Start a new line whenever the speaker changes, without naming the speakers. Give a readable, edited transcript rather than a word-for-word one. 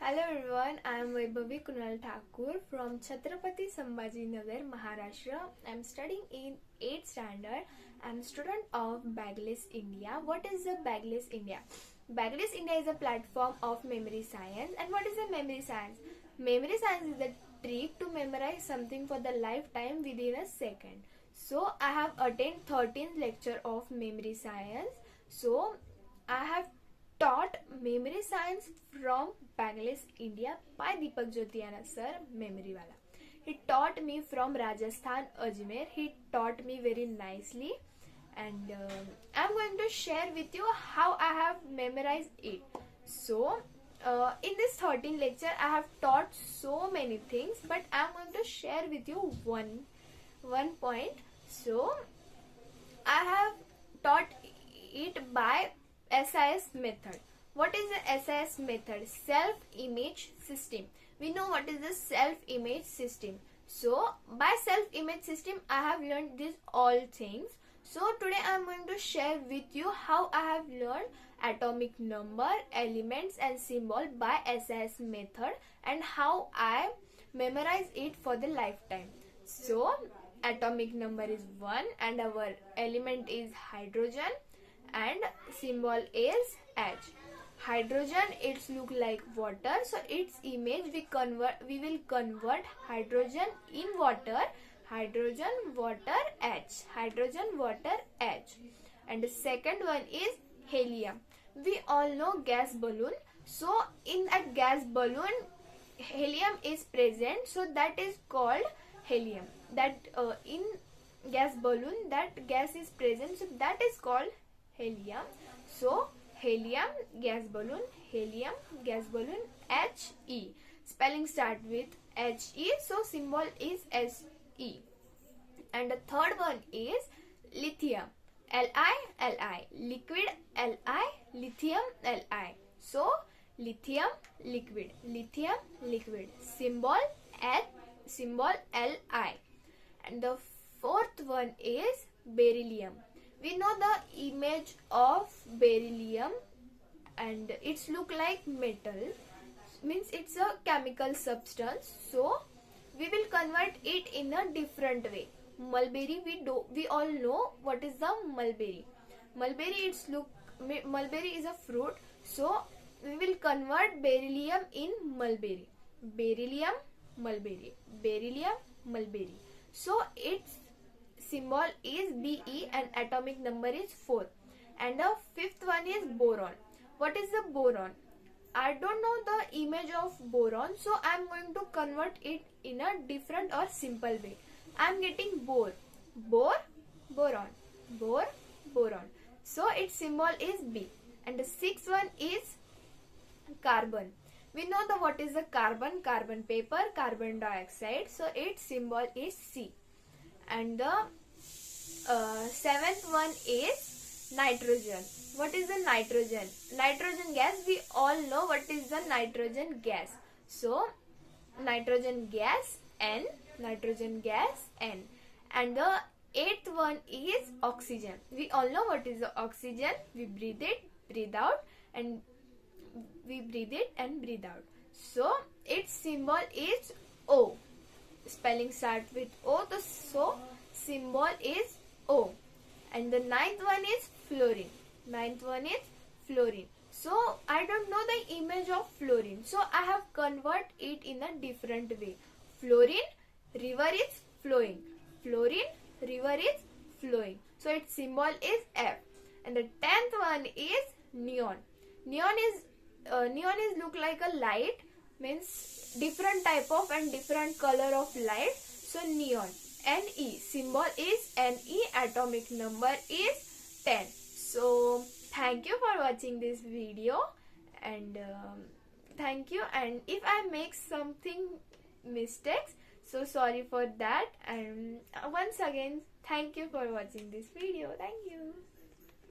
Hello everyone, I am Vaibhavi Kunal Thakur from Chhatrapati Sambhajinagar, Maharashtra. I am studying in 8th standard. I am a student of Bagless India. What is the Bagless India? Bagless India is a platform of memory science. And what is the memory science? Memory science is the trick to memorize something for the lifetime within a second. So I have attended 13th lecture of memory science. So I have taught memory science from Bagless India by Deepak Jyotiana sir, memory wala. He taught me from Rajasthan, Ajmer. He taught me very nicely, and I'm going to share with you how I have memorized it. So, in this 13th lecture, I have taught so many things, but I'm going to share with you one point. So, I have taught it by SIS method. What is the SIS method? Self-image system. We know what is the self-image system. So, by self-image system, I have learned these all things. So, today I am going to share with you how I have learned atomic number, elements and symbol by SIS method and how I memorize it for the lifetime. So, atomic number is 1 and our element is hydrogen and symbol is H. Hydrogen, it's look like water, so its image we will convert hydrogen in water, hydrogen water H, hydrogen water H. And the second one is helium. We all know gas balloon, so in a gas balloon helium is present, so that is called helium. That in gas balloon that gas is present, so that is called helium. So helium gas balloon, helium gas balloon, He. Spelling start with He, so symbol is Se. And the third one is lithium, Li, liquid Li, lithium Li. So lithium liquid, symbol H, symbol Li. And the fourth one is beryllium. We know the image of beryllium and it's look like metal, means it's a chemical substance, so we will convert it in a different way. Mulberry, we all know what is the mulberry. Mulberry is a fruit, so we will convert beryllium in mulberry. Beryllium mulberry, beryllium mulberry. So its symbol is Be and atomic number is 4. And the fifth one is boron. What is the boron? I don't know the image of boron, so I am going to convert it in a different or simple way. I am getting boron. Boron. So its symbol is B. And the sixth one is carbon. We know what is the carbon paper, carbon dioxide. So its symbol is C. And the seventh one is nitrogen. What is the nitrogen? Nitrogen gas, we all know what is the nitrogen gas. So nitrogen gas N. And the eighth one is oxygen. We all know what is the oxygen. We breathe it, breathe out, and we breathe it and breathe out. So its symbol is O. Spelling start with O, so symbol is O. And the ninth one is fluorine. So I don't know the image of fluorine, so I have convert it in a different way. Fluorine, river is flowing. So its symbol is F. And the 10th one is neon. Neon is look like a light, means different type of and different color of light. So neon, Ne, symbol is Ne, atomic number is 10. So thank you for watching this video, and thank you. And if I make something mistakes, so sorry for that. And once again, thank you for watching this video. Thank you.